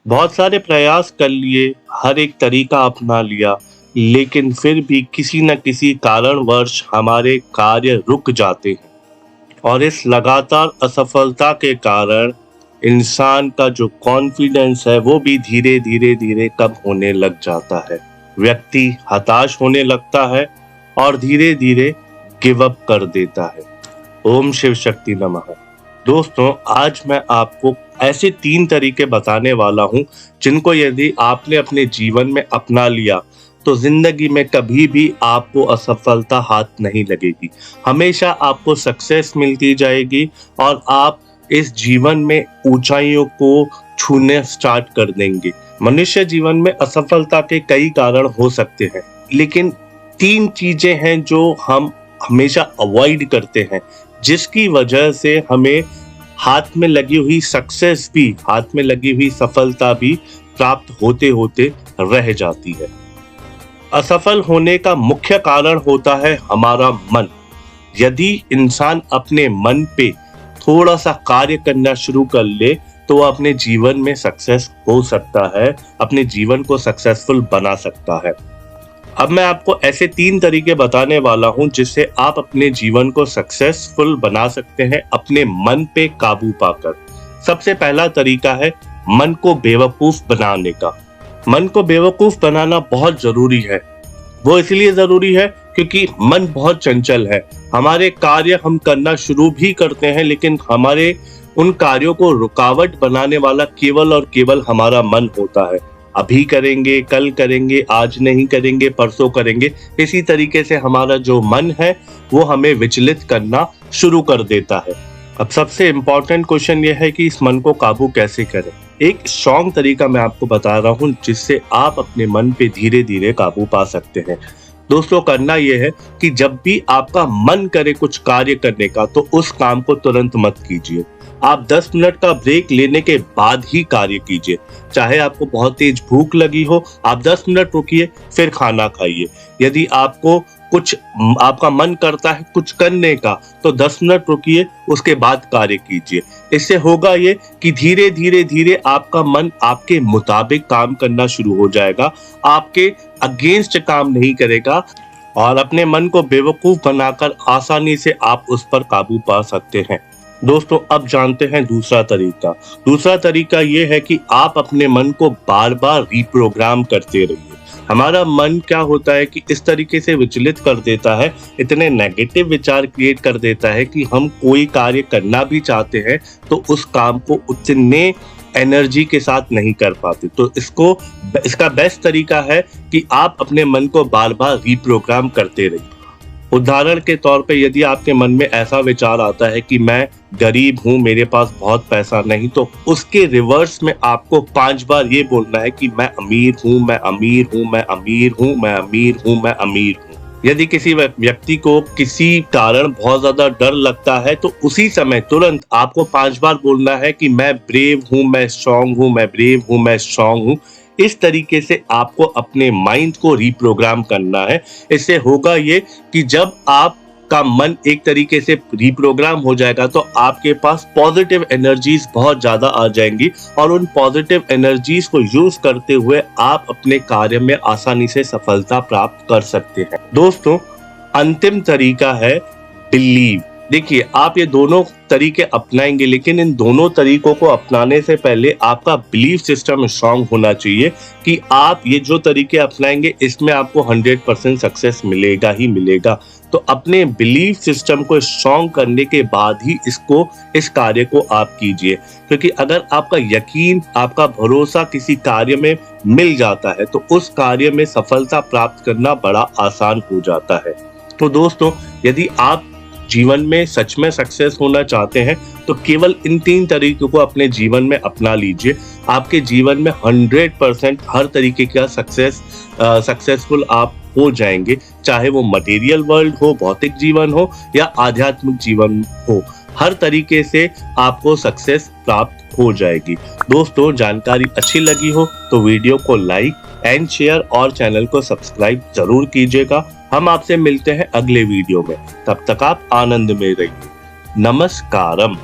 बहुत सारे प्रयास कर लिए, हर एक तरीका अपना लिया, लेकिन फिर भी किसी न किसी कारणवश हमारे कार्य रुक जाते हैं और इस लगातार असफलता के कारण इंसान का जो कॉन्फिडेंस है वो भी धीरे धीरे धीरे कम होने लग जाता है। व्यक्ति हताश होने लगता है और धीरे धीरे गिव अप कर देता है। ओम शिव शक्ति नमः। दोस्तों, आज मैं आपको ऐसे 3 तरीके बताने वाला हूँ जिनको यदि आपने अपने जीवन में अपना लिया तो जिंदगी में कभी भी आपको असफलता हाथ नहीं लगेगी। हमेशा आपको सक्सेस मिलती जाएगी और आप इस जीवन में ऊंचाइयों को छूने स्टार्ट कर देंगे। मनुष्य जीवन में असफलता के कई कारण हो सकते हैं, लेकिन 3 चीजें हैं जो हम हमेशा अवॉइड करते हैं, जिसकी वजह से हमें हाथ में लगी हुई सक्सेस भी, हाथ में लगी हुई सफलता भी प्राप्त होते होते रह जाती है। असफल होने का मुख्य कारण होता है हमारा मन। यदि इंसान अपने मन पे थोड़ा सा कार्य करना शुरू कर ले तो वह अपने जीवन में सक्सेस हो सकता है, अपने जीवन को सक्सेसफुल बना सकता है। अब मैं आपको ऐसे 3 तरीके बताने वाला हूं जिससे आप अपने जीवन को सक्सेसफुल बना सकते हैं अपने मन पे काबू पाकर। सबसे पहला तरीका है मन को बेवकूफ बनाने का। मन को बेवकूफ बनाना बहुत जरूरी है। वो इसलिए जरूरी है क्योंकि मन बहुत चंचल है। हमारे कार्य हम करना शुरू भी करते हैं, लेकिन हमारे उन कार्यों को रुकावट बनाने वाला केवल और केवल हमारा मन होता है। अभी करेंगे, कल करेंगे, आज नहीं करेंगे, परसों करेंगे। इसी तरीके से हमारा जो मन है वो हमें विचलित करना शुरू कर देता है। अब सबसे इम्पोर्टेंट क्वेश्चन ये है कि इस मन को काबू कैसे करें। एक स्ट्रॉन्ग तरीका मैं आपको बता रहा हूँ जिससे आप अपने मन पे धीरे धीरे काबू पा सकते हैं। दोस्तों, करना यह है कि जब भी आपका मन करे कुछ कार्य करने का तो उस काम को तुरंत मत कीजिए। आप 10 मिनट का ब्रेक लेने के बाद ही कार्य कीजिए। चाहे आपको बहुत तेज भूख लगी हो, आप 10 मिनट रुकिए, फिर खाना खाइए। यदि आपका मन करता है कुछ करने का तो 10 मिनट रुकिए, उसके बाद कार्य कीजिए। इससे होगा ये कि धीरे धीरे धीरे आपका मन आपके मुताबिक काम करना शुरू हो जाएगा, आपके अगेंस्ट काम नहीं करेगा और अपने मन को बेवकूफ बनाकर आसानी से आप उस पर काबू पा सकते हैं। दोस्तों, अब जानते हैं दूसरा तरीका। दूसरा तरीका ये है कि आप अपने मन को बार बार रिप्रोग्राम करते रहिए। हमारा मन क्या होता है कि इस तरीके से विचलित कर देता है, इतने नेगेटिव विचार क्रिएट कर देता है कि हम कोई कार्य करना भी चाहते हैं तो उस काम को उतने एनर्जी के साथ नहीं कर पाते। तो इसका बेस्ट तरीका है कि आप अपने मन को बार बार रिप्रोग्राम करते रहिए। उदाहरण के तौर पे यदि आपके मन में ऐसा विचार आता है कि मैं गरीब हूँ, मेरे पास बहुत पैसा नहीं, तो उसके रिवर्स में आपको 5 बार ये बोलना है कि मैं अमीर हूँ, मैं अमीर हूँ, मैं अमीर हूँ, मैं अमीर हूँ, मैं अमीर हूँ। यदि किसी व्यक्ति को किसी कारण बहुत ज्यादा डर लगता है तो उसी समय तुरंत आपको 5 बार बोलना है कि मैं ब्रेव हूँ, मैं स्ट्रांग हूँ, मैं ब्रेव हूँ, मैं स्ट्रांग हूँ। इस तरीके से आपको अपने माइंड को रिप्रोग्राम करना है। इससे होगा ये कि जब आपका मन एक तरीके से रिप्रोग्राम हो जाएगा तो आपके पास पॉजिटिव एनर्जीज बहुत ज्यादा आ जाएंगी और उन पॉजिटिव एनर्जीज को यूज करते हुए आप अपने कार्य में आसानी से सफलता प्राप्त कर सकते हैं। दोस्तों, अंतिम तरीका है बिलीव। देखिए, आप ये दोनों तरीके अपनाएंगे, लेकिन इन दोनों तरीकों को अपनाने से पहले आपका बिलीफ सिस्टम स्ट्रांग होना चाहिए कि आप ये जो तरीके अपनाएंगे इसमें आपको 100% सक्सेस मिलेगा ही मिलेगा। तो अपने बिलीफ सिस्टम को स्ट्रांग करने के बाद ही इस कार्य को आप कीजिए, क्योंकि अगर आपका यकीन, आपका भरोसा किसी कार्य में मिल जाता है तो उस कार्य में सफलता प्राप्त करना बड़ा आसान हो जाता है। तो दोस्तों, यदि आप जीवन में सच में सक्सेस होना चाहते हैं तो केवल इन 3 तरीकों को अपने जीवन में अपना लीजिए। आपके जीवन में 100% हर तरीके का सक्सेसफुल आप हो जाएंगे, चाहे वो मटेरियल वर्ल्ड हो, भौतिक जीवन हो या आध्यात्मिक जीवन हो। हर तरीके से आपको सक्सेस प्राप्त हो जाएगी। दोस्तों, जानकारी अच्छी लगी हो तो वीडियो को लाइक एंड शेयर और चैनल को सब्सक्राइब जरूर कीजिएगा। हम आपसे मिलते हैं अगले वीडियो में। तब तक आप आनंद में रहिए। नमस्कारम।